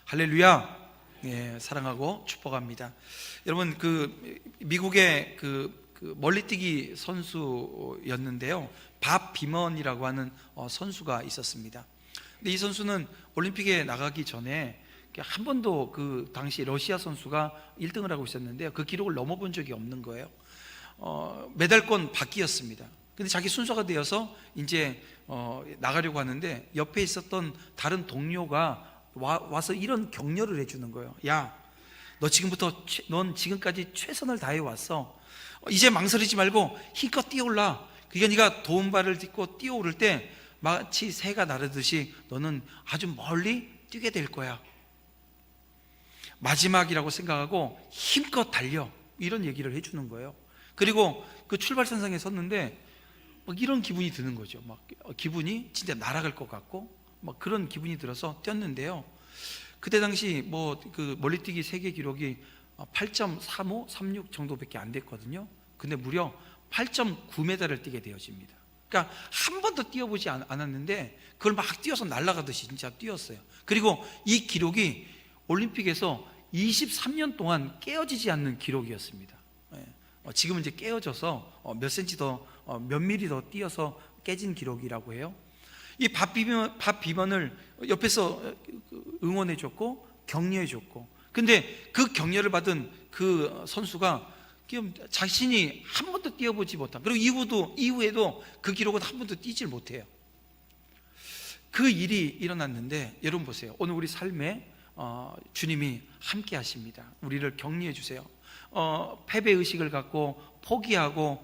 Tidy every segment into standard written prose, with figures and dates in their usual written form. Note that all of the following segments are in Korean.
할렐루야. 예, 사랑하고 축복합니다. 여러분, 미국의 멀리뛰기 선수였는데요, 밥 비먼이라고 하는 선수가 있었습니다. 근데 이 선수는 올림픽에 나가기 전에 한 번도 그 당시 러시아 선수가 1등을 하고 있었는데요, 그 기록을 넘어본 적이 없는 거예요. 메달권 받기였습니다. 근데 자기 순서가 되어서 이제 나가려고 하는데, 옆에 있었던 다른 동료가 와서 이런 격려를 해주는 거예요. 야, 넌 지금까지 최선을 다해 왔어. 이제 망설이지 말고 힘껏 뛰어올라. 그게 네가 도움발을 딛고 뛰어오를 때 마치 새가 나르듯이 너는 아주 멀리 뛰게 될 거야. 마지막이라고 생각하고 힘껏 달려. 이런 얘기를 해주는 거예요. 그리고 그 출발선상에 섰는데 막 이런 기분이 드는 거죠. 막 기분이 진짜 날아갈 것 같고 막 그런 기분이 들어서 뛰었는데요, 그때 당시 멀리뛰기 세계 기록이 8.35, 36 정도밖에 안 됐거든요. 근데 무려 8.9m를 뛰게 되어집니다. 그러니까 한 번도 뛰어보지 않았는데 그걸 막 뛰어서 날아가듯이 진짜 뛰었어요. 그리고 이 기록이 올림픽에서 23년 동안 깨어지지 않는 기록이었습니다. 지금은 이제 깨어져서 몇 센치 더, 몇 미리 더 뛰어서 깨진 기록이라고 해요. 이 밥 비번을 옆에서 응원해줬고 격려해줬고, 근데 그 격려를 받은 그 선수가 자신이 한 번도 뛰어보지 못한, 그리고 이후에도 그 기록은 한 번도 뛰질 못해요. 그 일이 일어났는데, 여러분 보세요. 오늘 우리 삶에 주님이 함께 하십니다. 우리를 격려해 주세요. 패배의식을 갖고 포기하고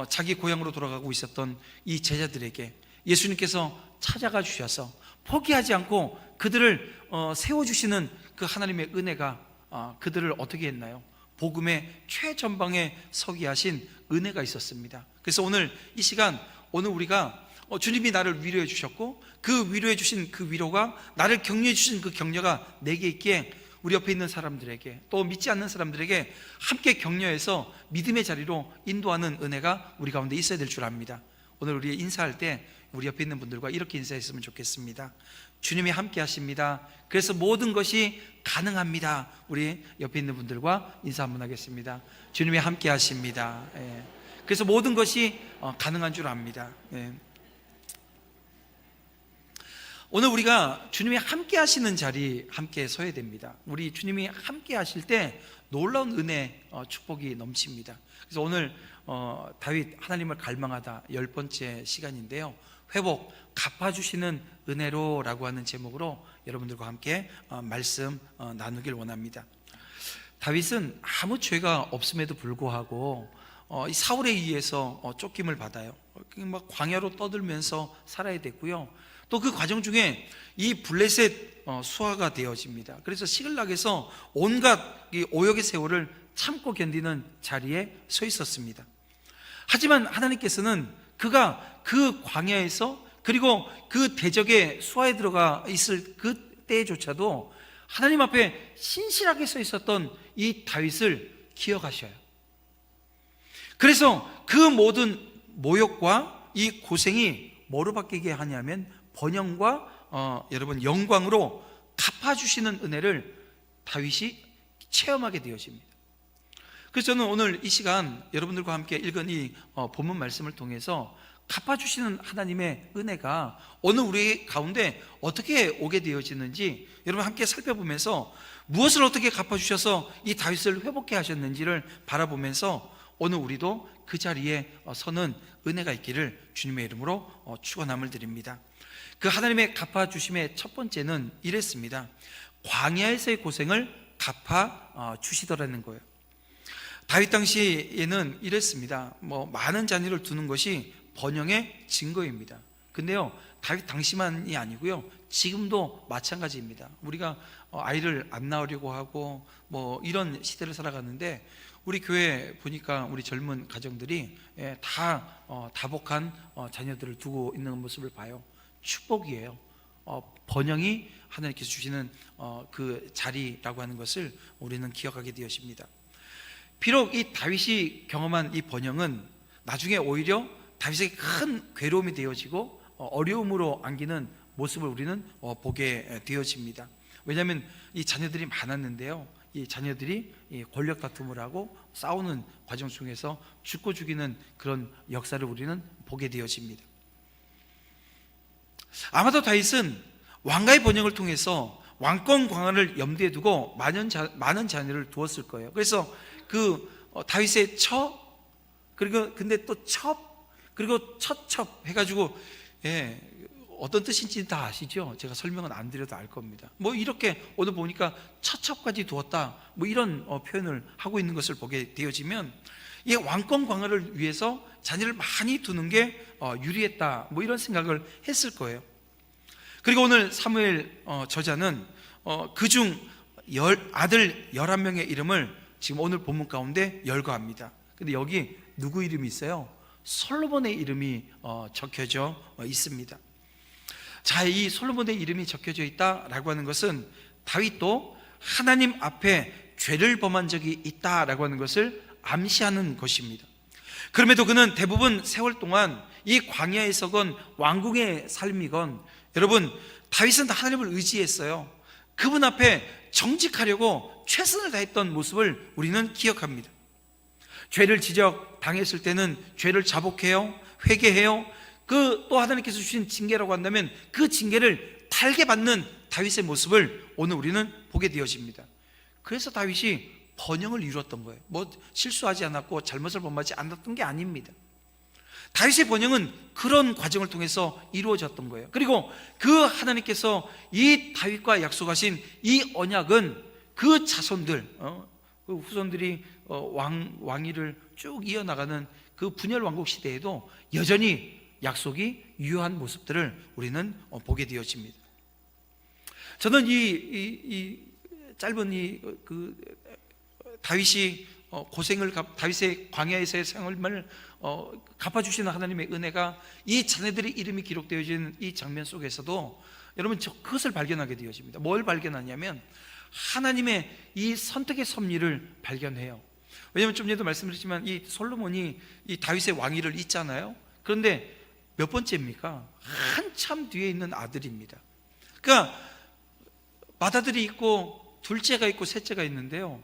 자기 고향으로 돌아가고 있었던 이 제자들에게 예수님께서 찾아가 주셔서 포기하지 않고 그들을 세워주시는 그 하나님의 은혜가 그들을 어떻게 했나요? 복음의 최전방에 서게 하신 은혜가 있었습니다. 그래서 오늘 이 시간, 오늘 우리가 주님이 나를 위로해 주셨고, 그 위로해 주신 그 위로가, 나를 격려해 주신 그 격려가 내게 있기에 우리 옆에 있는 사람들에게, 또 믿지 않는 사람들에게 함께 격려해서 믿음의 자리로 인도하는 은혜가 우리 가운데 있어야 될 줄 압니다. 오늘 우리 인사할 때 우리 옆에 있는 분들과 이렇게 인사했으면 좋겠습니다. 주님이 함께 하십니다. 그래서 모든 것이 가능합니다. 우리 옆에 있는 분들과 인사 한번 하겠습니다. 주님이 함께 하십니다. 예. 그래서 모든 것이 가능한 줄 압니다. 예. 오늘 우리가 주님이 함께 하시는 자리 함께 서야 됩니다. 우리 주님이 함께 하실 때 놀라운 은혜, 축복이 넘칩니다. 그래서 오늘 다윗, 하나님을 갈망하다 10번째 시간인데요, 회복, 갚아주시는 은혜로 라고 하는 제목으로 여러분들과 함께 말씀 나누길 원합니다. 다윗은 아무 죄가 없음에도 불구하고 이 사울에 의해서 쫓김을 받아요. 막 광야로 떠들면서 살아야 됐고요, 또 그 과정 중에 이 블레셋 수하가 되어집니다. 그래서 시글락에서 온갖 이 오역의 세월을 참고 견디는 자리에 서 있었습니다. 하지만 하나님께서는 그가 그 광야에서, 그리고 그 대적의 수하에 들어가 있을 그 때조차도 하나님 앞에 신실하게 서 있었던 이 다윗을 기억하셔요. 그래서 그 모든 모욕과 이 고생이 뭐로 바뀌게 하냐면 번영과 여러분 영광으로 갚아주시는 은혜를 다윗이 체험하게 되어집니다. 그래서 저는 오늘 이 시간 여러분들과 함께 읽은 이 본문 말씀을 통해서 갚아주시는 하나님의 은혜가 오늘 우리 가운데 어떻게 오게 되어지는지 여러분 함께 살펴보면서, 무엇을 어떻게 갚아주셔서 이 다윗을 회복케 하셨는지를 바라보면서 오늘 우리도 그 자리에 서는 은혜가 있기를 주님의 이름으로 축원함을 드립니다. 그 하나님의 갚아주심의 첫 번째는 이랬습니다. 광야에서의 고생을 갚아주시더라는 거예요. 다윗 당시에는 이랬습니다. 많은 자녀를 두는 것이 번영의 증거입니다. 근데요, 다윗 당시만이 아니고요, 지금도 마찬가지입니다. 우리가 아이를 안 낳으려고 하고 이런 시대를 살아가는데, 우리 교회 보니까 우리 젊은 가정들이 다 다복한 자녀들을 두고 있는 모습을 봐요. 축복이에요. 번영이 하나님께서 주시는 그 자리라고 하는 것을 우리는 기억하게 되어집니다. 비록 이 다윗이 경험한 이 번영은 나중에 오히려 다윗에게 큰 괴로움이 되어지고 어려움으로 안기는 모습을 우리는 보게 되어집니다. 왜냐하면 이 자녀들이 많았는데요, 이 자녀들이 이 권력 다툼을 하고 싸우는 과정 중에서 죽고 죽이는 그런 역사를 우리는 보게 되어집니다. 아마도 다윗은 왕가의 번영을 통해서 왕권 광화를 염두에 두고 많은 자녀를 두었을 거예요. 그래서 다윗의 처, 그리고 근데 또 첩, 그리고 첩 해가지고, 예, 어떤 뜻인지 다 아시죠? 제가 설명은 안 드려도 알 겁니다. 뭐 이렇게 오늘 보니까 첩까지 두었다, 뭐 이런 표현을 하고 있는 것을 보게 되어지면, 이 왕권 광화를 위해서 자녀를 많이 두는 게 유리했다, 뭐 이런 생각을 했을 거예요. 그리고 오늘 사무엘 저자는 그중 아들 11명의 이름을 지금 오늘 본문 가운데 열거합니다. 근데 여기 누구 이름이 있어요? 솔로몬의 이름이 적혀져 있습니다. 자, 이 솔로몬의 이름이 적혀져 있다라고 하는 것은 다윗도 하나님 앞에 죄를 범한 적이 있다라고 하는 것을 암시하는 것입니다. 그럼에도 그는 대부분 세월 동안 이 광야에서건 왕궁의 삶이건, 여러분, 다윗은 하나님을 의지했어요. 그분 앞에 정직하려고 최선을 다했던 모습을 우리는 기억합니다. 죄를 지적당했을 때는 죄를 자복해요, 회개해요. 또 하나님께서 주신 징계라고 한다면 그 징계를 달게 받는 다윗의 모습을 오늘 우리는 보게 되어집니다. 그래서 다윗이 번영을 이루었던 거예요. 뭐 실수하지 않았고 잘못을 범하지 않았던 게 아닙니다. 다윗의 번영은 그런 과정을 통해서 이루어졌던 거예요. 그리고 그 하나님께서 이 다윗과 약속하신 이 언약은 그 자손들, 그 후손들이 왕위를 쭉 이어나가는 그 분열 왕국 시대에도 여전히 약속이 유효한 모습들을 우리는 보게 되어집니다. 저는 이 짧은 다윗이 다윗의 광야에서의 생활을 갚아주시는 하나님의 은혜가 이 자녀들의 이름이 기록되어진 이 장면 속에서도 여러분 그것을 발견하게 되어집니다. 뭘 발견하냐면 하나님의 이 선택의 섭리를 발견해요. 왜냐하면 좀 전에도 말씀드렸지만 이 솔로몬이 이 다윗의 왕위를 잇잖아요. 그런데 몇 번째입니까? 한참 뒤에 있는 아들입니다. 그러니까 맏아들이 있고 둘째가 있고 셋째가 있는데요,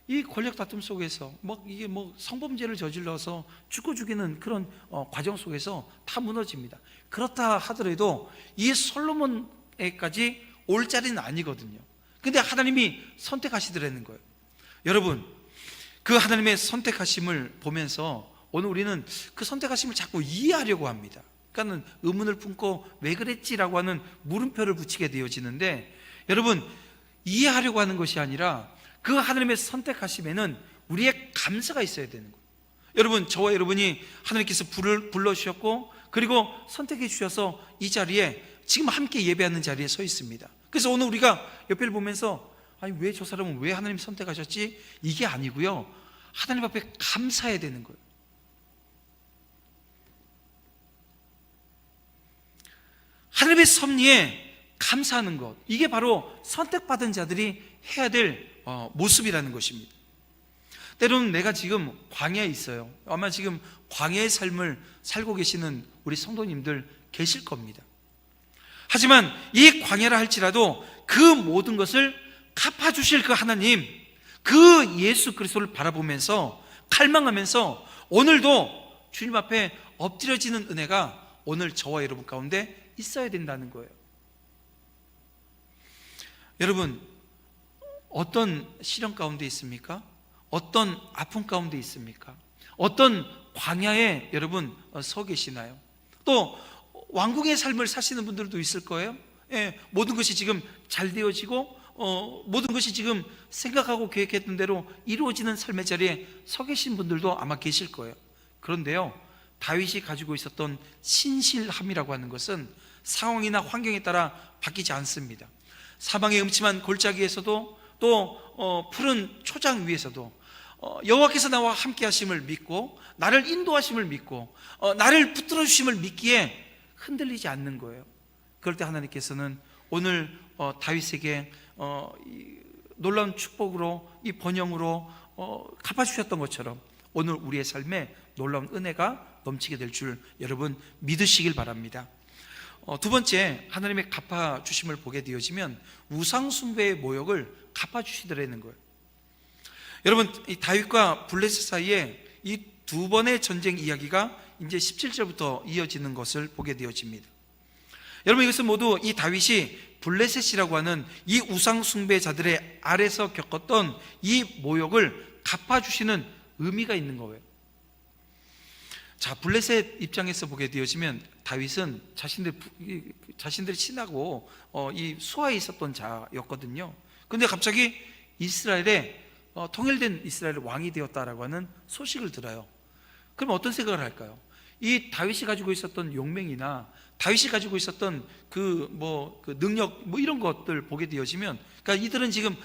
이 권력 다툼 속에서 이게 성범죄를 저질러서 죽고 죽이는 그런 과정 속에서 다 무너집니다. 그렇다 하더라도 이 솔로몬에까지 올 자리는 아니거든요. 근데 하나님이 선택하시더라는 거예요. 여러분, 그 하나님의 선택하심을 보면서 오늘 우리는 그 선택하심을 자꾸 이해하려고 합니다. 그러니까 의문을 품고 왜 그랬지라고 하는 물음표를 붙이게 되어지는데, 여러분, 이해하려고 하는 것이 아니라 그 하나님의 선택하심에는 우리의 감사가 있어야 되는 거예요. 여러분, 저와 여러분이 하나님께서 불러주셨고 그리고 선택해 주셔서 이 자리에 지금 함께 예배하는 자리에 서 있습니다. 그래서 오늘 우리가 옆에를 보면서 아니 왜 저 사람은 왜 하나님 선택하셨지? 이게 아니고요, 하나님 앞에 감사해야 되는 거예요. 하나님의 섭리에 감사하는 것, 이게 바로 선택받은 자들이 해야 될 모습이라는 것입니다. 때로는 내가 지금 광야에 있어요. 아마 지금 광야의 삶을 살고 계시는 우리 성도님들 계실 겁니다. 하지만 이 광야라 할지라도 그 모든 것을 갚아주실 그 하나님, 그 예수 그리스도를 바라보면서 갈망하면서 오늘도 주님 앞에 엎드려지는 은혜가 오늘 저와 여러분 가운데 있어야 된다는 거예요. 여러분, 어떤 시련 가운데 있습니까? 어떤 아픔 가운데 있습니까? 어떤 광야에 여러분 서 계시나요? 또 왕궁의 삶을 사시는 분들도 있을 거예요. 예, 모든 것이 지금 잘 되어지고 모든 것이 지금 생각하고 계획했던 대로 이루어지는 삶의 자리에 서 계신 분들도 아마 계실 거예요. 그런데요, 다윗이 가지고 있었던 신실함이라고 하는 것은 상황이나 환경에 따라 바뀌지 않습니다. 사방의 음침한 골짜기에서도 또 푸른 초장 위에서도 여호와께서 나와 함께 하심을 믿고 나를 인도하심을 믿고 나를 붙들어 주심을 믿기에 흔들리지 않는 거예요. 그럴 때 하나님께서는 오늘 다윗에게 놀라운 축복으로 이 번영으로 갚아주셨던 것처럼 오늘 우리의 삶에 놀라운 은혜가 넘치게 될 줄 여러분 믿으시길 바랍니다. 두 번째, 하나님의 갚아주심을 보게 되어지면 우상숭배의 모욕을 갚아주시더라는 거예요. 여러분, 이 다윗과 블레셋 사이에 이 두 번의 전쟁 이야기가 이제 17절부터 이어지는 것을 보게 되어집니다. 여러분, 이것은 모두 이 다윗이 블레셋이라고 하는 이 우상숭배자들의 아래서 겪었던 이 모욕을 갚아주시는 의미가 있는 거예요. 자, 블레셋 입장에서 보게 되어지면 다윗은 자신들이 친하고 이 수하에 있었던 자였거든요. 근데 갑자기 이스라엘에 통일된 이스라엘의 왕이 되었다라고 하는 소식을 들어요. 그럼 어떤 생각을 할까요? 이 다윗이 가지고 있었던 용맹이나 다윗이 가지고 있었던 그 능력 이런 것들 보게 되어지면, 그러니까 이들은 지금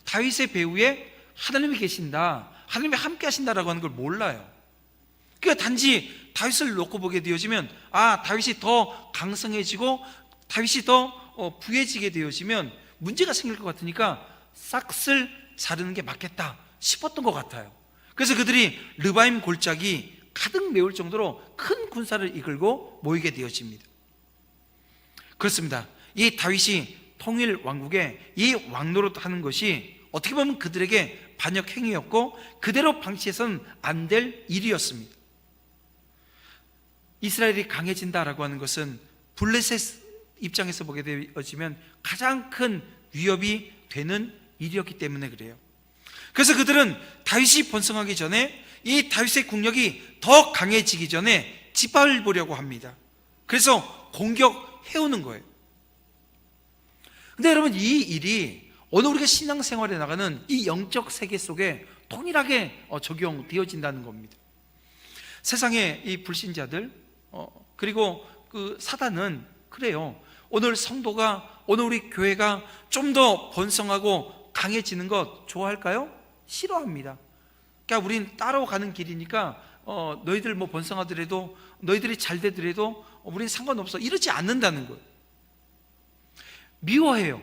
다윗의 배후에 하나님이 계신다, 하나님이 함께 하신다라고 하는 걸 몰라요. 그러니까 단지 다윗을 놓고 보게 되어지면, 다윗이 더 강성해지고 다윗이 더 부해지게 되어지면 문제가 생길 것 같으니까 싹을 자르는 게 맞겠다 싶었던 것 같아요. 그래서 그들이 르바임 골짜기 가득 메울 정도로 큰 군사를 이끌고 모이게 되어집니다. 그렇습니다. 이 다윗이 통일 왕국의 이 왕노릇 하는 것이 어떻게 보면 그들에게 반역 행위였고 그대로 방치해서는 안 될 일이었습니다. 이스라엘이 강해진다라고 하는 것은 블레셋 입장에서 보게 되어지면 가장 큰 위협이 되는 일이었기 때문에 그래요. 그래서 그들은 다윗이 번성하기 전에 이 다윗의 국력이 더 강해지기 전에 짓밟으려고 합니다. 그래서 공격해오는 거예요. 근데 여러분, 이 일이 오늘 우리가 신앙생활에 나가는 이 영적 세계 속에 동일하게 적용되어진다는 겁니다. 세상의 이 불신자들 그리고 그 사단은 그래요. 오늘 성도가, 오늘 우리 교회가 좀 더 번성하고 강해지는 것 좋아할까요? 싫어합니다. 그러니까 우린 따라가는 길이니까 너희들 번성하더라도, 너희들이 잘 되더라도 우린 상관없어, 이러지 않는다는 거예요. 미워해요.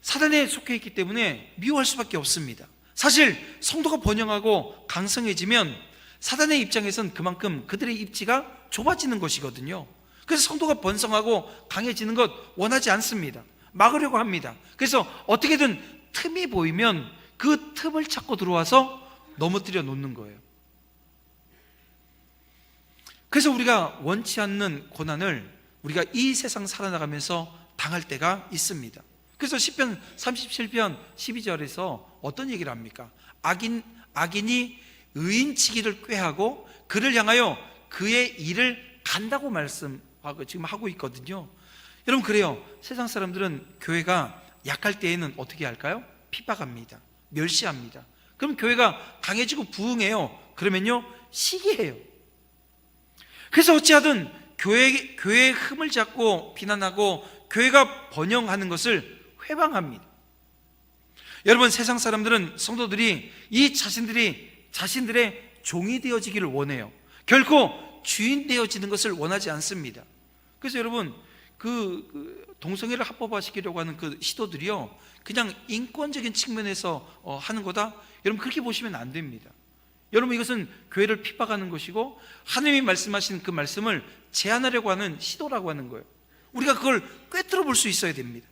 사단에 속해 있기 때문에 미워할 수밖에 없습니다. 사실 성도가 번영하고 강성해지면 사단의 입장에선 그만큼 그들의 입지가 좁아지는 것이거든요. 그래서 성도가 번성하고 강해지는 것 원하지 않습니다. 막으려고 합니다. 그래서 어떻게든 틈이 보이면 그 틈을 찾고 들어와서 넘어뜨려 놓는 거예요. 그래서 우리가 원치 않는 고난을 우리가 이 세상 살아나가면서 당할 때가 있습니다. 그래서 시편 37편 12절에서 어떤 얘기를 합니까? 악인이 의인치기를 꾀하고 그를 향하여 그의 일을 간다고 말씀하고 지금 하고 있거든요. 여러분, 그래요. 세상 사람들은 교회가 약할 때에는 어떻게 할까요? 핍박합니다. 멸시합니다. 그럼 교회가 강해지고 부흥해요. 그러면요, 시기해요. 그래서 어찌하든 교회의 흠을 잡고 비난하고 교회가 번영하는 것을 회방합니다. 여러분, 세상 사람들은 성도들이 이 자신들의 종이 되어지기를 원해요. 결코 주인 되어지는 것을 원하지 않습니다. 그래서 여러분, 그 동성애를 합법화시키려고 하는 그 시도들이요, 그냥 인권적인 측면에서 하는 거다, 여러분 그렇게 보시면 안 됩니다. 여러분, 이것은 교회를 핍박하는 것이고 하나님이 말씀하신 그 말씀을 제한하려고 하는 시도라고 하는 거예요. 우리가 그걸 꿰뚫어 볼 수 있어야 됩니다.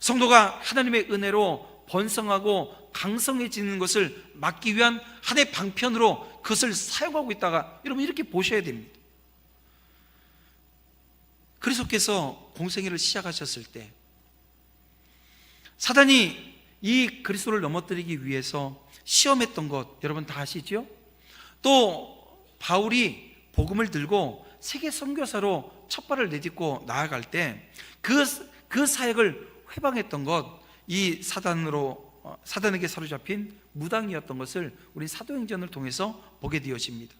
성도가 하나님의 은혜로 번성하고 강성해지는 것을 막기 위한 하나의 방편으로 그것을 사용하고 있다가 여러분 이렇게 보셔야 됩니다. 그리스도께서 공생애를 시작하셨을 때 사단이 이 그리스도를 넘어뜨리기 위해서 시험했던 것 여러분 다 아시죠? 또 바울이 복음을 들고 세계 선교사로 첫 발을 내딛고 나아갈 때 그 사역을 회방했던 것, 이 사단에게 사로잡힌 무당이었던 것을 우리 사도행전을 통해서 보게 되어집니다.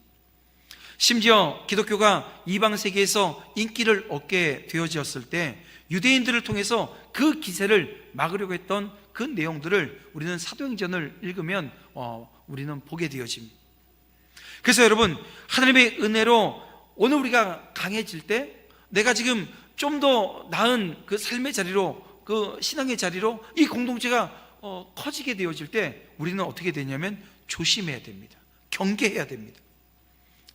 심지어 기독교가 이방 세계에서 인기를 얻게 되어졌을 때 유대인들을 통해서 그 기세를 막으려고 했던 그 내용들을 우리는 사도행전을 읽으면 우리는 보게 되어집니다. 그래서 여러분, 하나님의 은혜로 오늘 우리가 강해질 때 내가 지금 좀 더 나은 그 삶의 자리로, 그 신앙의 자리로 이 공동체가 커지게 되어질 때 우리는 어떻게 되냐면 조심해야 됩니다. 경계해야 됩니다.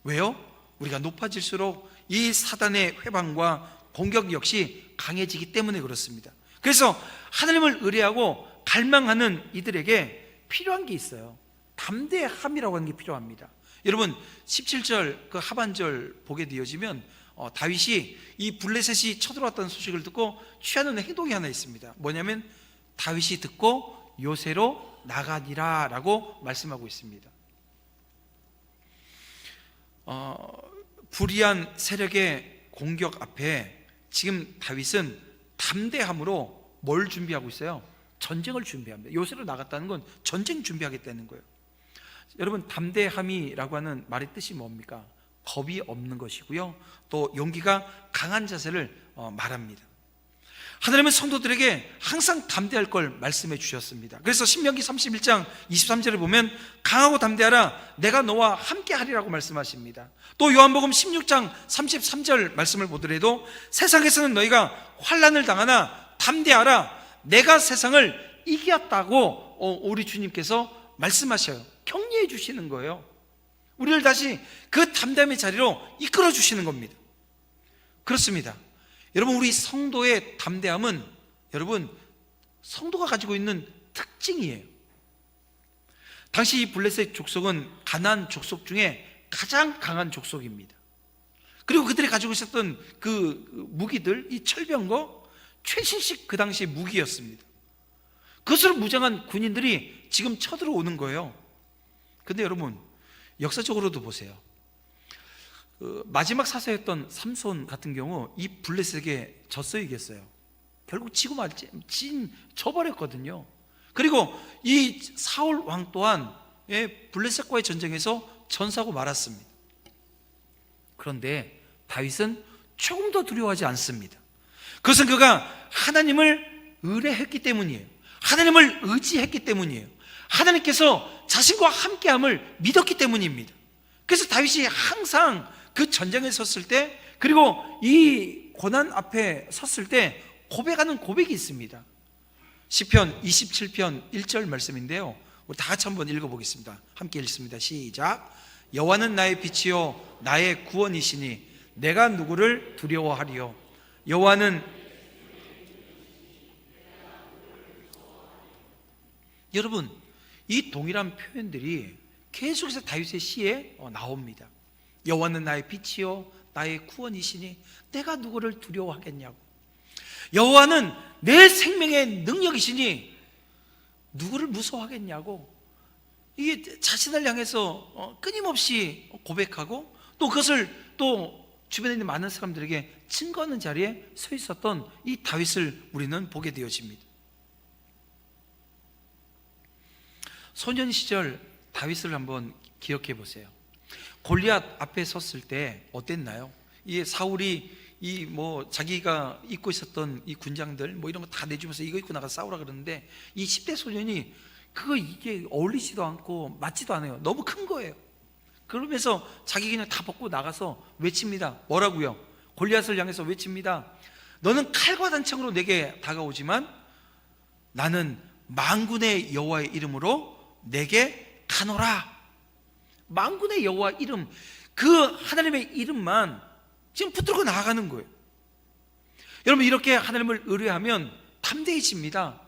왜요? 우리가 높아질수록 이 사단의 회방과 공격 역시 강해지기 때문에 그렇습니다. 그래서 하나님을 의뢰하고 갈망하는 이들에게 필요한 게 있어요. 담대함이라고 하는 게 필요합니다. 여러분 17절 그 하반절 보게 되어지면 다윗이 이 블레셋이 쳐들어왔다는 소식을 듣고 취하는 행동이 하나 있습니다. 뭐냐면 다윗이 듣고 요새로 나가니라 라고 말씀하고 있습니다. 불의한 세력의 공격 앞에 지금 다윗은 담대함으로 뭘 준비하고 있어요? 전쟁을 준비합니다. 요새로 나갔다는 건 전쟁 준비하겠다는 거예요. 여러분 담대함이라고 하는 말의 뜻이 뭡니까? 겁이 없는 것이고요, 또 용기가 강한 자세를 말합니다. 하나님은 성도들에게 항상 담대할 걸 말씀해 주셨습니다. 그래서 신명기 31장 23절에 보면 강하고 담대하라, 내가 너와 함께 하리라고 말씀하십니다. 또 요한복음 16장 33절 말씀을 보더라도 세상에서는 너희가 환난을 당하나 담대하라, 내가 세상을 이겼다고 우리 주님께서 말씀하셔요. 격려해 주시는 거예요. 우리를 다시 그 담대함의 자리로 이끌어 주시는 겁니다. 그렇습니다. 여러분 우리 성도의 담대함은 여러분 성도가 가지고 있는 특징이에요. 당시 이 블레셋 족속은 가나안 족속 중에 가장 강한 족속입니다. 그리고 그들이 가지고 있었던 그 무기들, 이 철병거 최신식 그 당시 무기였습니다. 그것으로 무장한 군인들이 지금 쳐들어오는 거예요. 근데 여러분 역사적으로도 보세요. 마지막 사사였던 삼손 같은 경우 이 블레셋에게 졌어요, 이겼어요? 결국 지고 말지 져버렸거든요. 그리고 이 사울 왕 또한 블레셋과의 전쟁에서 전사하고 말았습니다. 그런데 다윗은 조금 더 두려워하지 않습니다. 그것은 그가 하나님을 의뢰했기 때문이에요. 하나님을 의지했기 때문이에요. 하나님께서 자신과 함께함을 믿었기 때문입니다. 그래서 다윗이 항상 그 전쟁에 섰을 때, 그리고 이 고난 앞에 섰을 때 고백하는 고백이 있습니다. 시편 27편 1절 말씀인데요, 우리 다 같이 한번 읽어보겠습니다. 함께 읽습니다. 시작. 여호와는 나의 빛이요 나의 구원이시니 내가 누구를 두려워하리요. 여호와는, 여러분 이 동일한 표현들이 계속해서 다윗의 시에 나옵니다. 여호와는 나의 빛이요 나의 구원이시니 내가 누구를 두려워하겠냐고. 여호와는 내 생명의 능력이시니 누구를 무서워하겠냐고. 이게 자신을 향해서 끊임없이 고백하고 또 그것을 또 주변에 있는 많은 사람들에게 증거하는 자리에 서 있었던 이 다윗을 우리는 보게 되어집니다. 소년 시절 다윗을 한번 기억해 보세요. 골리앗 앞에 섰을 때 어땠나요? 이 사울이 자기가 입고 있었던 이 군장들 이런 거 다 내주면서 이거 입고 나가 싸우라 그러는데 이 10대 소년이 이게 어울리지도 않고 맞지도 않아요. 너무 큰 거예요. 그러면서 자기 그냥 다 벗고 나가서 외칩니다. 뭐라고요? 골리앗을 향해서 외칩니다. 너는 칼과 단창으로 내게 다가오지만 나는 만군의 여호와의 이름으로 내게 가노라. 만군의 여호와 이름, 그 하나님의 이름만 지금 붙들고 나아가는 거예요. 여러분 이렇게 하나님을 의뢰하면 담대해집니다.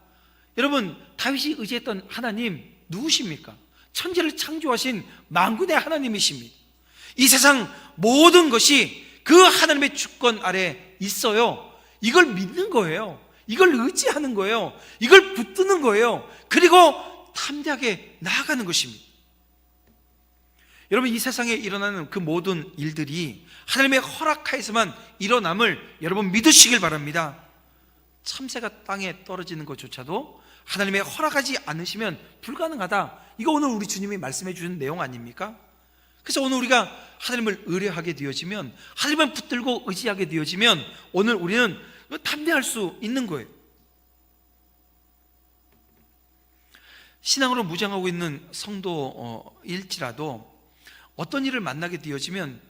여러분 다윗이 의지했던 하나님 누구십니까? 천지를 창조하신 만군의 하나님이십니다. 이 세상 모든 것이 그 하나님의 주권 아래 있어요. 이걸 믿는 거예요. 이걸 의지하는 거예요. 이걸 붙드는 거예요. 그리고 담대하게 나아가는 것입니다. 여러분 이 세상에 일어나는 그 모든 일들이 하나님의 허락하에서만 일어남을 여러분 믿으시길 바랍니다. 참새가 땅에 떨어지는 것조차도 하나님의 허락하지 않으시면 불가능하다. 이거 오늘 우리 주님이 말씀해 주신 내용 아닙니까? 그래서 오늘 우리가 하나님을 의뢰하게 되어지면, 하나님을 붙들고 의지하게 되어지면 오늘 우리는 담대할 수 있는 거예요. 신앙으로 무장하고 있는 성도일지라도 어떤 일을 만나게 되어지면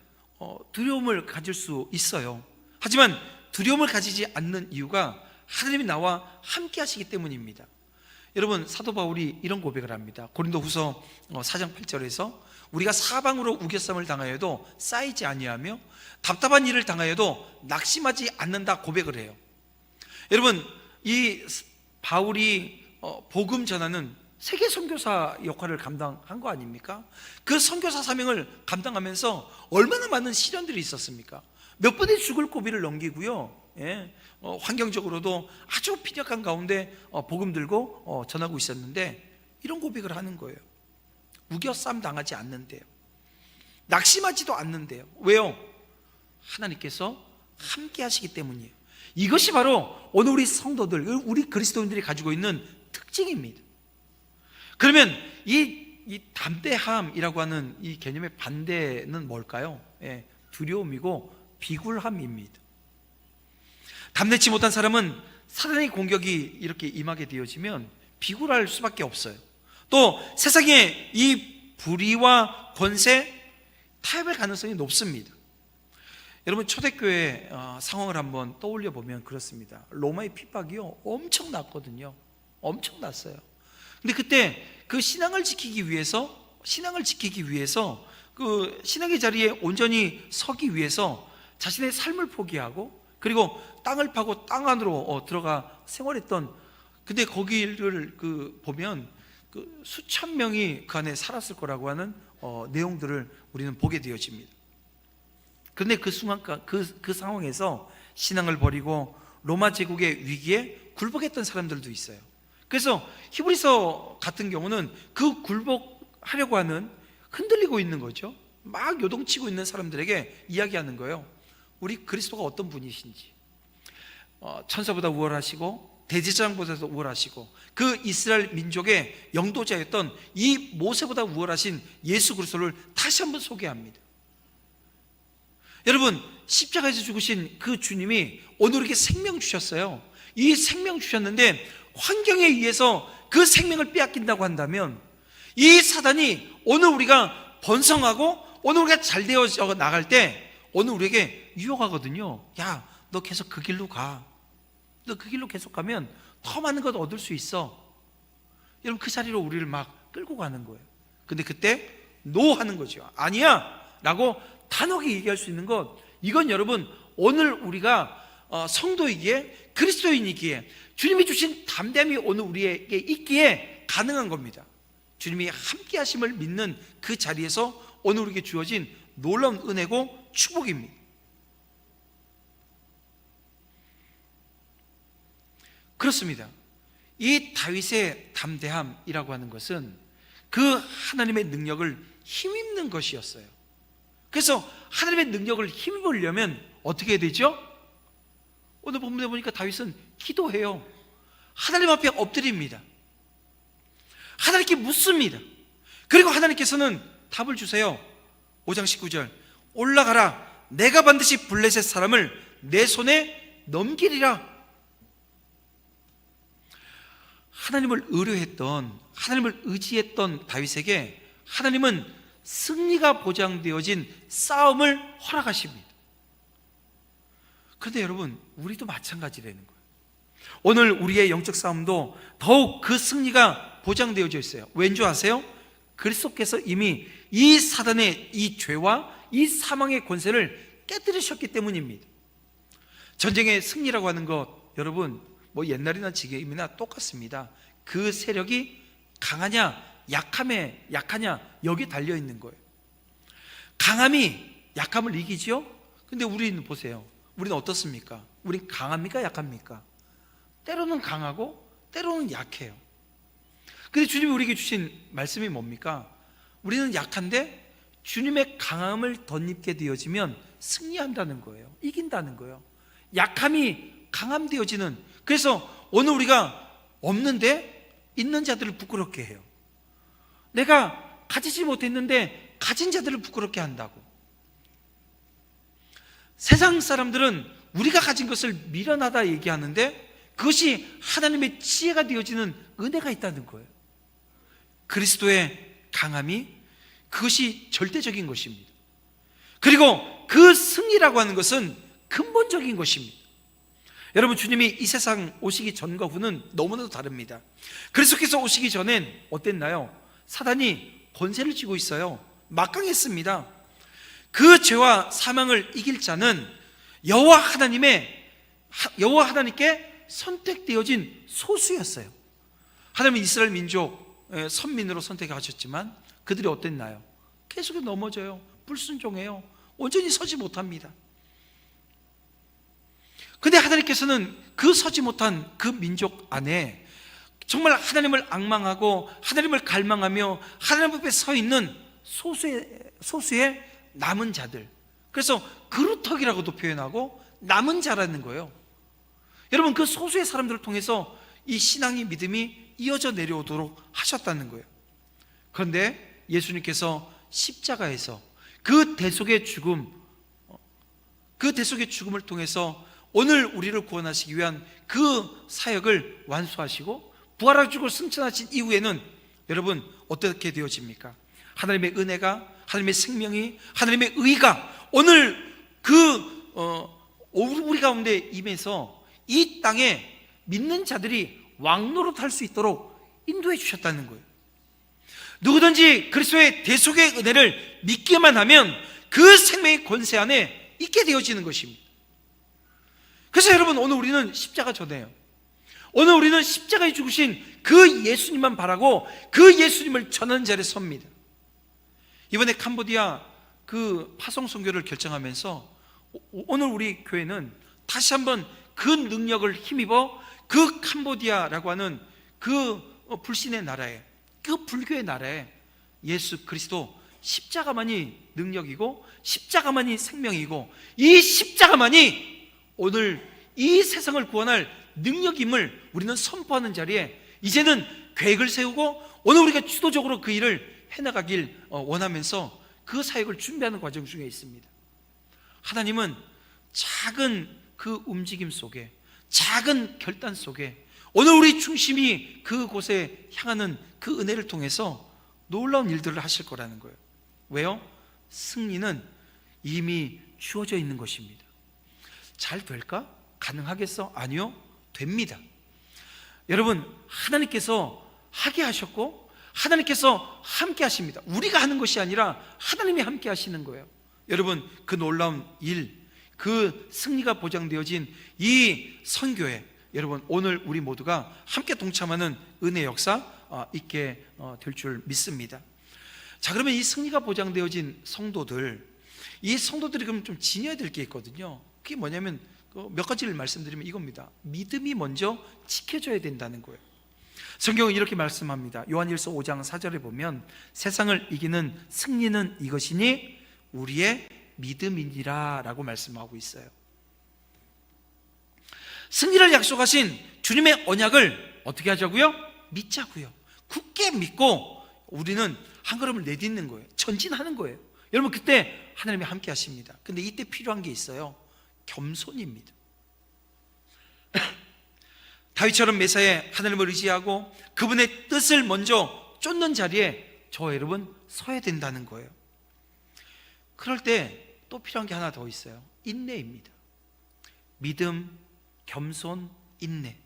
두려움을 가질 수 있어요. 하지만 두려움을 가지지 않는 이유가 하나님이 나와 함께 하시기 때문입니다. 여러분 사도 바울이 이런 고백을 합니다. 고린도후서 4장 8절에서 우리가 사방으로 우겨쌈을 당하여도 쌓이지 아니하며 답답한 일을 당하여도 낙심하지 않는다 고백을 해요. 여러분, 이 바울이 복음 전하는 세계 선교사 역할을 감당한 거 아닙니까? 그 선교사 사명을 감당하면서 얼마나 많은 시련들이 있었습니까? 몇 번의 죽을 고비를 넘기고요, 환경적으로도 아주 빈약한 가운데 복음 들고 전하고 있었는데 이런 고백을 하는 거예요. 우겨쌈 당하지 않는데요, 낙심하지도 않는데요. 왜요? 하나님께서 함께 하시기 때문이에요. 이것이 바로 오늘 우리 성도들, 우리 그리스도인들이 가지고 있는 특징입니다. 그러면 이 담대함이라고 하는 이 개념의 반대는 뭘까요? 두려움이고 비굴함입니다. 담대치 못한 사람은 사단의 공격이 이렇게 임하게 되어지면 비굴할 수밖에 없어요. 또 세상에 이 불의와 권세, 타협할 가능성이 높습니다. 여러분, 초대교회 상황을 한번 떠올려 보면 그렇습니다. 로마의 핍박이요, 엄청 났거든요. 엄청 났어요. 근데 그때 그 신앙을 지키기 위해서 그 신앙의 자리에 온전히 서기 위해서 자신의 삶을 포기하고 그리고 땅을 파고 땅 안으로 들어가 생활했던, 근데 거기를 보면 그 수천 명이 그 안에 살았을 거라고 하는 내용들을 우리는 보게 되어집니다. 그런데 그 순간 그 상황에서 신앙을 버리고 로마 제국의 위기에 굴복했던 사람들도 있어요. 그래서 히브리서 같은 경우는 그 굴복하려고 하는, 흔들리고 있는 거죠. 막 요동치고 있는 사람들에게 이야기하는 거예요. 우리 그리스도가 어떤 분이신지, 천사보다 우월하시고 대제사장보다도 우월하시고 그 이스라엘 민족의 영도자였던 이 모세보다 우월하신 예수 그리스도를 다시 한번 소개합니다. 여러분, 십자가에서 죽으신 그 주님이 오늘 우리에게 생명 주셨어요. 이 생명 주셨는데 환경에 의해서 그 생명을 빼앗긴다고 한다면 이 사단이 오늘 우리가 번성하고 오늘 우리가 잘 되어져 나갈 때 오늘 우리에게 유혹하거든요. 야, 너 계속 그 길로 가. 너 그 길로 계속 가면 더 많은 것 얻을 수 있어. 여러분, 그 자리로 우리를 막 끌고 가는 거예요. 근데 그때 노 하는 거죠. 아니야 라고 단호하게 얘기할 수 있는 것, 이건 여러분 오늘 우리가 성도이기에, 그리스도인이기에 주님이 주신 담대함이 오늘 우리에게 있기에 가능한 겁니다. 주님이 함께 하심을 믿는 그 자리에서 오늘 우리에게 주어진 놀라운 은혜고 축복입니다. 그렇습니다. 이 다윗의 담대함이라고 하는 것은 그 하나님의 능력을 힘입는 것이었어요. 그래서 하나님의 능력을 힘입으려면 어떻게 해야 되죠? 오늘 본문에 보니까 다윗은 기도해요. 하나님 앞에 엎드립니다. 하나님께 묻습니다. 그리고 하나님께서는 답을 주세요. 5장 19절, 올라가라, 내가 반드시 블레셋 사람을 내 손에 넘기리라. 하나님을 의뢰했던, 하나님을 의지했던 다윗에게 하나님은 승리가 보장되어진 싸움을 허락하십니다. 그런데 여러분, 우리도 마찬가지라는 거예요. 오늘 우리의 영적 싸움도 더욱 그 승리가 보장되어져 있어요. 왠지 아세요? 그리스도께서 이미 이 사단의 이 죄와 이 사망의 권세를 깨뜨리셨기 때문입니다. 전쟁의 승리라고 하는 것, 여러분, 뭐 옛날이나 지금이나 똑같습니다. 그 세력이 강하냐 약하냐 여기 달려 있는 거예요. 강함이 약함을 이기지요? 근데 우리는 보세요. 우리는 어떻습니까? 우린 강합니까? 약합니까? 때로는 강하고 때로는 약해요. 근데 주님이 우리에게 주신 말씀이 뭡니까? 우리는 약한데 주님의 강함을 덧입게 되어지면 승리한다는 거예요. 이긴다는 거예요. 약함이 강함되어지는, 그래서 오늘 우리가 없는데 있는 자들을 부끄럽게 해요. 내가 가지지 못했는데 가진 자들을 부끄럽게 한다고. 세상 사람들은 우리가 가진 것을 미련하다 얘기하는데 그것이 하나님의 지혜가 되어지는 은혜가 있다는 거예요. 그리스도의 강함이, 그것이 절대적인 것입니다. 그리고 그 승리라고 하는 것은 근본적인 것입니다. 여러분, 주님이 이 세상 오시기 전과 후는 너무나도 다릅니다. 그리스도께서 오시기 전엔 어땠나요? 사단이 권세를 쥐고 있어요. 막강했습니다. 그 죄와 사망을 이길 자는 여호와 하나님께 선택되어진 소수였어요. 하나님은 이스라엘 민족 선민으로 선택하셨지만 그들이 어땠나요? 계속 넘어져요. 불순종해요. 온전히 서지 못합니다. 근데 하나님께서는 그 서지 못한 그 민족 안에 정말 하나님을 앙망하고 하나님을 갈망하며 하나님 앞에 서 있는 소수의 남은 자들, 그래서 그루터기라고도 표현하고 남은 자라는 거예요. 여러분, 그 소수의 사람들을 통해서 이 신앙의 믿음이 이어져 내려오도록 하셨다는 거예요. 그런데 예수님께서 십자가에서 그 대속의 죽음을 통해서 오늘 우리를 구원하시기 위한 그 사역을 완수하시고 부활하시고 승천하신 이후에는 여러분 어떻게 되어집니까? 하나님의 은혜가, 하나님의 생명이, 하나님의 의가 오늘 우리 가운데 임해서 이 땅에 믿는 자들이 왕노릇할 수 있도록 인도해 주셨다는 거예요. 누구든지 그리스도의 대속의 은혜를 믿기만 하면 그 생명의 권세 안에 있게 되어지는 것입니다. 그래서 여러분, 오늘 우리는 십자가 전해요. 오늘 우리는 십자가에 죽으신 그 예수님만 바라고 그 예수님을 전하는 자리에 섭니다. 이번에 캄보디아 그 파송 선교를 결정하면서 오늘 우리 교회는 다시 한번 그 능력을 힘입어 그 캄보디아라고 하는 그 불신의 나라에, 그 불교의 나라에 예수 그리스도 십자가만이 능력이고 십자가만이 생명이고 이 십자가만이 오늘 이 세상을 구원할 능력임을 우리는 선포하는 자리에 이제는 계획을 세우고 오늘 우리가 주도적으로 그 일을 해나가길 원하면서 그 사역을 준비하는 과정 중에 있습니다. 하나님은 작은 그 움직임 속에, 작은 결단 속에 오늘 우리 중심이 그곳에 향하는 그 은혜를 통해서 놀라운 일들을 하실 거라는 거예요. 왜요? 승리는 이미 주어져 있는 것입니다. 잘 될까? 가능하겠어? 아니요, 됩니다. 여러분, 하나님께서 하게 하셨고 하나님께서 함께 하십니다. 우리가 하는 것이 아니라 하나님이 함께 하시는 거예요. 여러분, 그 놀라운 일, 그 승리가 보장되어진 이 선교에 여러분 오늘 우리 모두가 함께 동참하는 은혜 역사 있게 될 줄 믿습니다. 자, 그러면 이 승리가 보장되어진 성도들, 이 성도들이 그럼 좀 지녀야 될 게 있거든요. 그게 뭐냐면 몇 가지를 말씀드리면 이겁니다. 믿음이 먼저 지켜져야 된다는 거예요. 성경은 이렇게 말씀합니다. 요한일서 5장 4절에 보면 세상을 이기는 승리는 이것이니 우리의 믿음이니라 라고 말씀하고 있어요. 승리를 약속하신 주님의 언약을 어떻게 하자고요? 믿자고요. 굳게 믿고 우리는 한 걸음을 내딛는 거예요. 전진하는 거예요. 여러분, 그때 하나님이 함께 하십니다. 근데 이때 필요한 게 있어요. 겸손입니다. 다윗처럼 매사에 하나님을 의지하고 그분의 뜻을 먼저 쫓는 자리에 저와 여러분 서야 된다는 거예요. 그럴 때 또 필요한 게 하나 더 있어요. 인내입니다. 믿음, 겸손, 인내.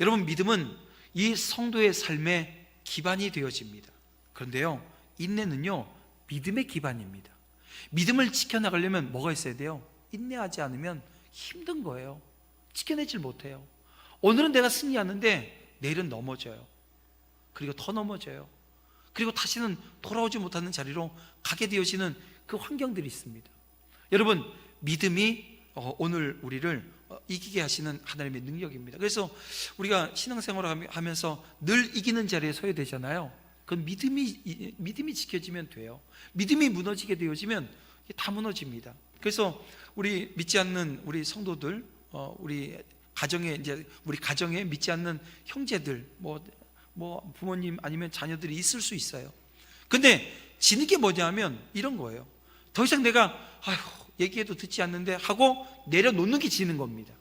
여러분, 믿음은 이 성도의 삶의 기반이 되어집니다. 그런데요, 인내는요 믿음의 기반입니다. 믿음을 지켜나가려면 뭐가 있어야 돼요? 인내하지 않으면 힘든 거예요. 지켜내질 못해요. 오늘은 내가 승리하는데 내일은 넘어져요. 그리고 더 넘어져요. 그리고 다시는 돌아오지 못하는 자리로 가게 되어지는 그 환경들이 있습니다. 여러분, 믿음이 오늘 우리를 이기게 하시는 하나님의 능력입니다. 그래서 우리가 신앙생활을 하면서 늘 이기는 자리에 서야 되잖아요. 그건 믿음이 지켜지면 돼요. 믿음이 무너지게 되어지면 다 무너집니다. 그래서 우리 믿지 않는 우리 성도들, 우리 가정에 믿지 않는 형제들, 뭐 부모님 아니면 자녀들이 있을 수 있어요. 근데 지는 게 뭐냐면 이런 거예요. 더 이상 내가 얘기해도 듣지 않는데 하고 내려놓는 게 지는 겁니다.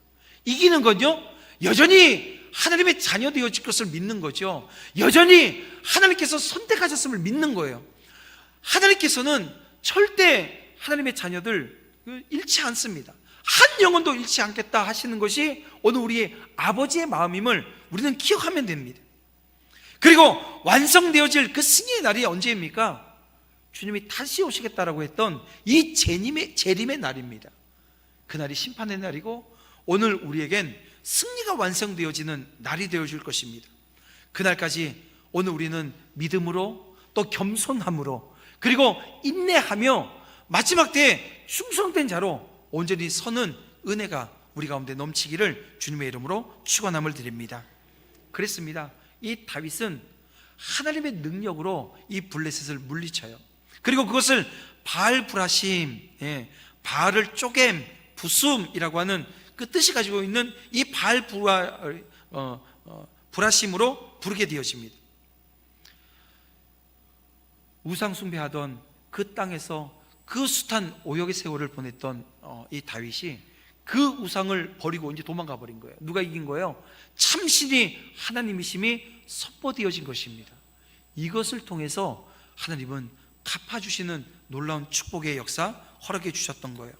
이기는 건요, 여전히 하나님의 자녀 되어질 것을 믿는 거죠. 여전히 하나님께서 선택하셨음을 믿는 거예요. 하나님께서는 절대 하나님의 자녀들 잃지 않습니다. 한 영혼도 잃지 않겠다 하시는 것이 오늘 우리의 아버지의 마음임을 우리는 기억하면 됩니다. 그리고 완성되어질 그 승리의 날이 언제입니까? 주님이 다시 오시겠다라고 했던 이 재림의 날입니다. 그날이 심판의 날이고 오늘 우리에겐 승리가 완성되어지는 날이 되어줄 것입니다. 그날까지 오늘 우리는 믿음으로 또 겸손함으로 그리고 인내하며 마지막 때에 충성된 자로 온전히 서는 은혜가 우리 가운데 넘치기를 주님의 이름으로 축원함을 드립니다. 그랬습니다. 이 다윗은 하나님의 능력으로 이 블레셋을 물리쳐요. 그리고 그것을 바알브라심, 바알을 쪼갰, 부숨이라고 하는 그 뜻이 가지고 있는 이 바알브라심으로 부르게 되어집니다. 우상 숭배하던 그 땅에서 그 숱한 오역의 세월을 보냈던 이 다윗이 그 우상을 버리고 이제 도망가 버린 거예요. 누가 이긴 거예요? 참신이 하나님이심이 선포되어진 것입니다. 이것을 통해서 하나님은 갚아주시는 놀라운 축복의 역사 허락해 주셨던 거예요.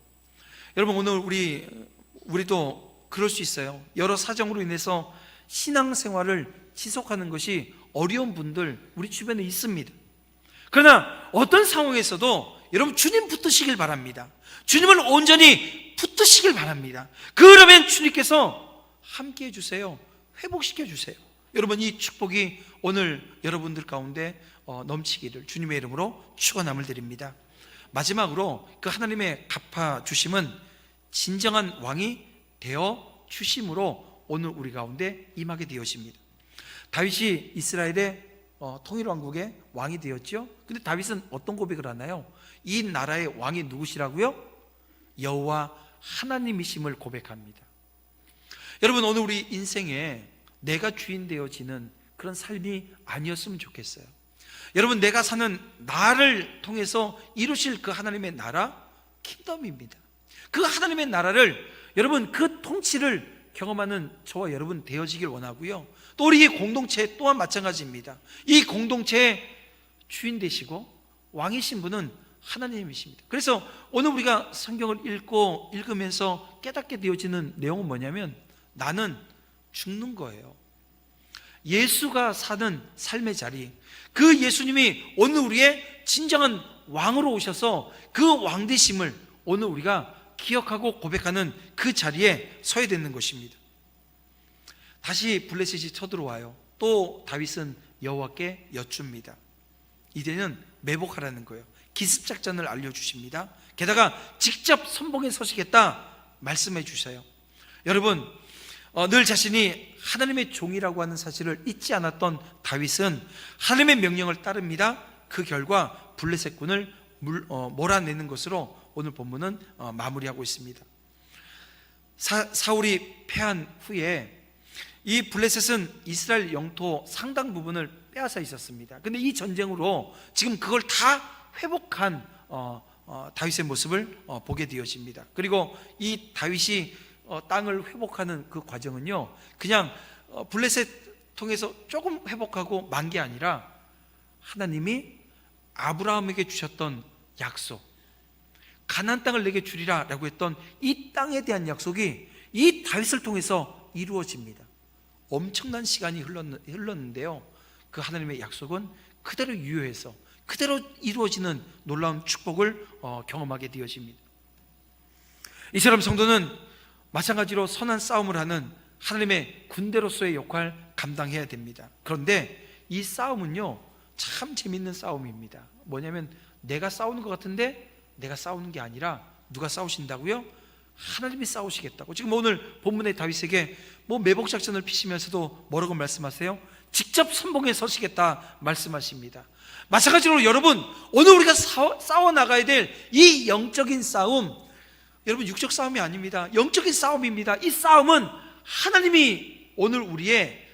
여러분, 오늘 우리도 그럴 수 있어요. 여러 사정으로 인해서 신앙생활을 지속하는 것이 어려운 분들 우리 주변에 있습니다. 그러나 어떤 상황에서도 여러분 주님 붙드시길 바랍니다. 주님을 온전히 붙드시길 바랍니다. 그러면 주님께서 함께 해주세요. 회복시켜 주세요. 여러분, 이 축복이 오늘 여러분들 가운데 넘치기를 주님의 이름으로 축원함을 드립니다. 마지막으로 그 하나님의 갚아주심은 진정한 왕이 되어 주심으로 오늘 우리 가운데 임하게 되어집니다. 다윗이 이스라엘의 통일 왕국의 왕이 되었죠. 근데 다윗은 어떤 고백을 하나요? 이 나라의 왕이 누구시라고요? 여호와 하나님이심을 고백합니다. 여러분, 오늘 우리 인생에 내가 주인 되어지는 그런 삶이 아니었으면 좋겠어요. 여러분, 내가 사는 나를 통해서 이루실 그 하나님의 나라 킹덤입니다. 그 하나님의 나라를 여러분 그 통치를 경험하는 저와 여러분 되어지길 원하고요. 또 우리 이 공동체 또한 마찬가지입니다. 이 공동체의 주인 되시고 왕이신 분은 하나님이십니다. 그래서 오늘 우리가 성경을 읽으면서 깨닫게 되어지는 내용은 뭐냐면 나는 죽는 거예요. 예수가 사는 삶의 자리, 그 예수님이 오늘 우리의 진정한 왕으로 오셔서 그 왕되심을 오늘 우리가 기억하고 고백하는 그 자리에 서야 되는 것입니다. 다시 블레셋이 쳐들어와요. 또 다윗은 여호와께 여쭙니다. 이제는 매복하라는 거예요. 기습작전을 알려주십니다. 게다가 직접 선봉에 서시겠다 말씀해 주셔요. 여러분, 늘 자신이 하나님의 종이라고 하는 사실을 잊지 않았던 다윗은 하나님의 명령을 따릅니다. 그 결과 블레셋군을 몰아내는 것으로 오늘 본문은 마무리하고 있습니다. 사울이 패한 후에 이 블레셋은 이스라엘 영토 상당 부분을 빼앗아 있었습니다. 근데 이 전쟁으로 지금 그걸 다 회복한 다윗의 모습을 보게 되어집니다. 그리고 이 다윗이 땅을 회복하는 그 과정은요, 그냥 블레셋 통해서 조금 회복하고 만 게 아니라 하나님이 아브라함에게 주셨던 약속, 가나안 땅을 내게 주리라 라고 했던 이 땅에 대한 약속이 이 다윗을 통해서 이루어집니다. 엄청난 시간이 흘렀는데요, 그 하나님의 약속은 그대로 유효해서 그대로 이루어지는 놀라운 축복을 경험하게 되어집니다. 이처럼 성도는 마찬가지로 선한 싸움을 하는 하나님의 군대로서의 역할 감당해야 됩니다. 그런데 이 싸움은요 참 재밌는 싸움입니다. 뭐냐면 내가 싸우는 것 같은데 내가 싸우는 게 아니라 누가 싸우신다고요? 하나님이 싸우시겠다고. 지금 오늘 본문의 다윗에게 매복작전을 피시면서도 뭐라고 말씀하세요? 직접 선봉에 서시겠다 말씀하십니다. 마찬가지로 여러분, 오늘 우리가 싸워나가야 될 이 영적인 싸움, 여러분 육적 싸움이 아닙니다. 영적인 싸움입니다. 이 싸움은 하나님이 오늘 우리의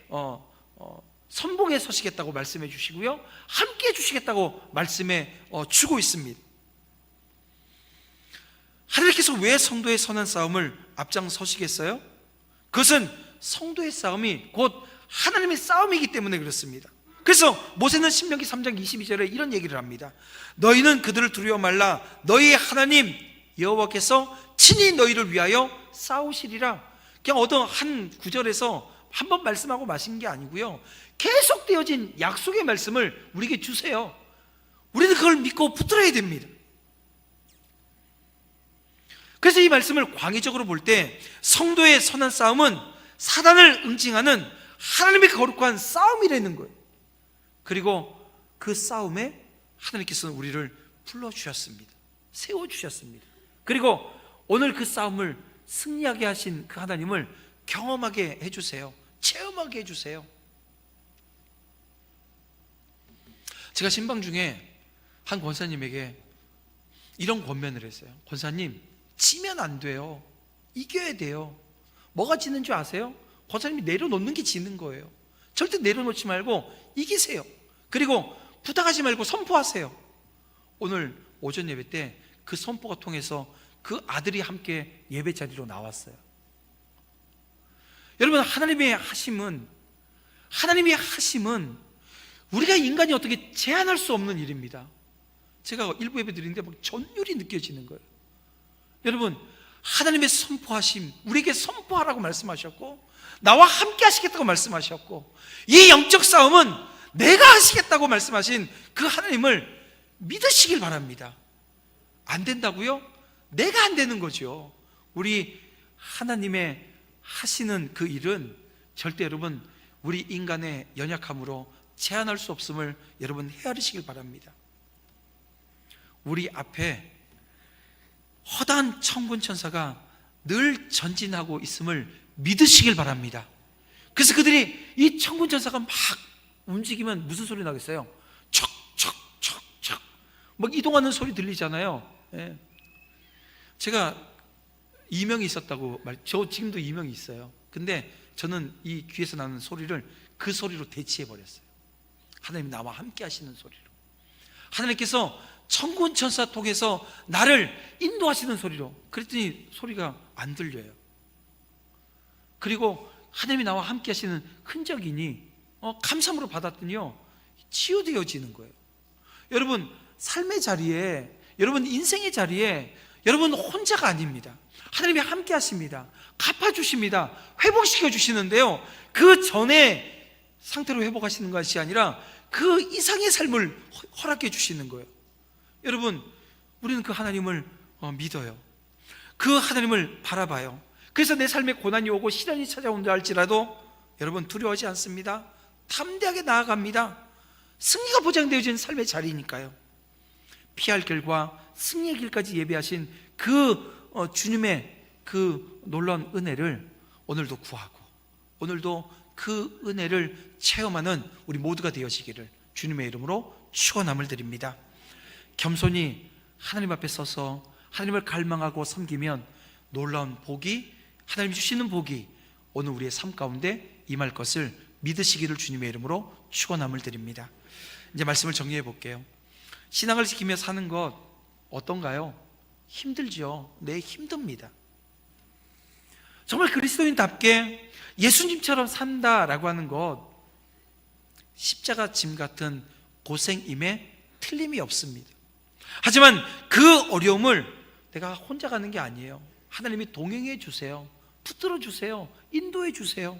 선봉에 서시겠다고 말씀해 주시고요, 함께 해주시겠다고 말씀해 주고 있습니다. 하나님께서 왜 성도의 선한 싸움을 앞장서시겠어요? 그것은 성도의 싸움이 곧 하나님의 싸움이기 때문에 그렇습니다. 그래서 모세는 신명기 3장 22절에 이런 얘기를 합니다. 너희는 그들을 두려워 말라. 너희의 하나님 여호와께서 친히 너희를 위하여 싸우시리라. 그냥 어떤 한 구절에서 한 번 말씀하고 마신 게 아니고요, 계속되어진 약속의 말씀을 우리에게 주세요. 우리는 그걸 믿고 붙들어야 됩니다. 그래서 이 말씀을 광의적으로 볼 때 성도의 선한 싸움은 사단을 응징하는 하나님의 거룩한 싸움이라는 거예요. 그리고 그 싸움에 하나님께서는 우리를 불러주셨습니다. 세워주셨습니다. 그리고 오늘 그 싸움을 승리하게 하신 그 하나님을 경험하게 해주세요. 체험하게 해주세요. 제가 신방 중에 한 권사님에게 이런 권면을 했어요. 권사님, 지면 안 돼요. 이겨야 돼요. 뭐가 지는 줄 아세요? 권사님이 내려놓는 게 지는 거예요. 절대 내려놓지 말고 이기세요. 그리고 부탁하지 말고 선포하세요. 오늘 오전 예배 때 그 선포가 통해서 그 아들이 함께 예배 자리로 나왔어요. 여러분, 하나님의 하심은 우리가 인간이 어떻게 제한할 수 없는 일입니다. 제가 일부 예배 드리는데 막 전율이 느껴지는 거예요. 여러분, 하나님의 선포하심, 우리에게 선포하라고 말씀하셨고 나와 함께 하시겠다고 말씀하셨고 이 영적 싸움은 내가 하시겠다고 말씀하신 그 하나님을 믿으시길 바랍니다. 안 된다고요? 내가 안 되는 거죠. 우리 하나님의 하시는 그 일은 절대 여러분 우리 인간의 연약함으로 제한할 수 없음을 여러분 헤아리시길 바랍니다. 우리 앞에 허다한 천군 천사가 늘 전진하고 있음을 믿으시길 바랍니다. 그래서 그들이 이 천군 천사가 막 움직이면 무슨 소리 나겠어요? 척척척척 막 이동하는 소리 들리잖아요. 예. 제가 이명이 있었다고 저 지금도 이명이 있어요. 근데 저는 이 귀에서 나는 소리를 그 소리로 대체해 버렸어요. 하나님 나와 함께 하시는 소리로. 하나님께서 천군 천사 통해서 나를 인도하시는 소리로. 그랬더니 소리가 안 들려요. 그리고 하나님이 나와 함께 하시는 흔적이니 감사함으로 받았더니요 치유되어지는 거예요. 여러분, 삶의 자리에, 여러분 인생의 자리에 여러분 혼자가 아닙니다. 하나님이 함께 하십니다. 갚아주십니다. 회복시켜 주시는데요, 그 전에 상태로 회복하시는 것이 아니라 그 이상의 삶을 허락해 주시는 거예요. 여러분, 우리는 그 하나님을 믿어요. 그 하나님을 바라봐요. 그래서 내 삶에 고난이 오고 시련이 찾아온다 할지라도 여러분 두려워하지 않습니다. 담대하게 나아갑니다. 승리가 보장되어진 삶의 자리니까요. 피할 길과 승리의 길까지 예비하신 그 주님의 그 놀라운 은혜를 오늘도 구하고 오늘도 그 은혜를 체험하는 우리 모두가 되어지기를 주님의 이름으로 축원함을 드립니다. 겸손히 하나님 앞에 서서 하나님을 갈망하고 섬기면 놀라운 복이, 하나님이 주시는 복이 오늘 우리의 삶 가운데 임할 것을 믿으시기를 주님의 이름으로 축원함을 드립니다. 이제 말씀을 정리해 볼게요. 신앙을 지키며 사는 것 어떤가요? 힘들죠. 네, 힘듭니다. 정말 그리스도인답게 예수님처럼 산다라고 하는 것 십자가 짐 같은 고생임에 틀림이 없습니다. 하지만 그 어려움을 내가 혼자 가는 게 아니에요. 하나님이 동행해 주세요. 붙들어 주세요. 인도해 주세요.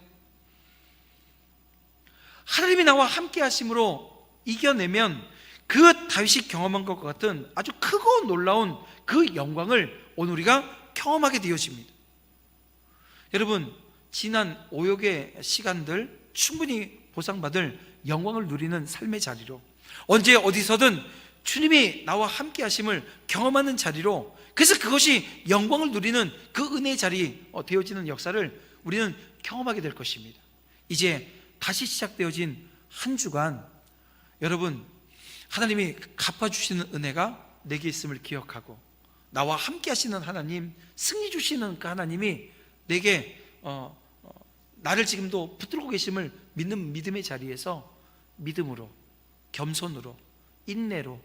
하나님이 나와 함께 하심으로 이겨내면 그 다윗이 경험한 것과 같은 아주 크고 놀라운 그 영광을 오늘 우리가 경험하게 되어집니다. 여러분, 지난 오역의 시간들 충분히 보상받을 영광을 누리는 삶의 자리로, 언제 어디서든 주님이 나와 함께 하심을 경험하는 자리로, 그래서 그것이 영광을 누리는 그 은혜의 자리 되어지는 역사를 우리는 경험하게 될 것입니다. 이제 다시 시작되어진 한 주간 여러분, 하나님이 갚아주시는 은혜가 내게 있음을 기억하고 나와 함께 하시는 하나님, 승리 주시는 그 하나님이 내게 나를 지금도 붙들고 계심을 믿는 믿음의 자리에서 믿음으로, 겸손으로, 인내로,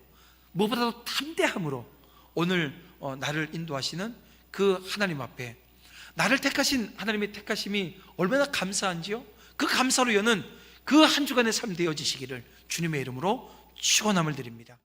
무엇보다도 담대함으로 오늘 나를 인도하시는 그 하나님 앞에 나를 택하신 하나님의 택하심이 얼마나 감사한지요? 그 감사로 여는 그 한 주간의 삶 되어지시기를 주님의 이름으로 축원함을 드립니다.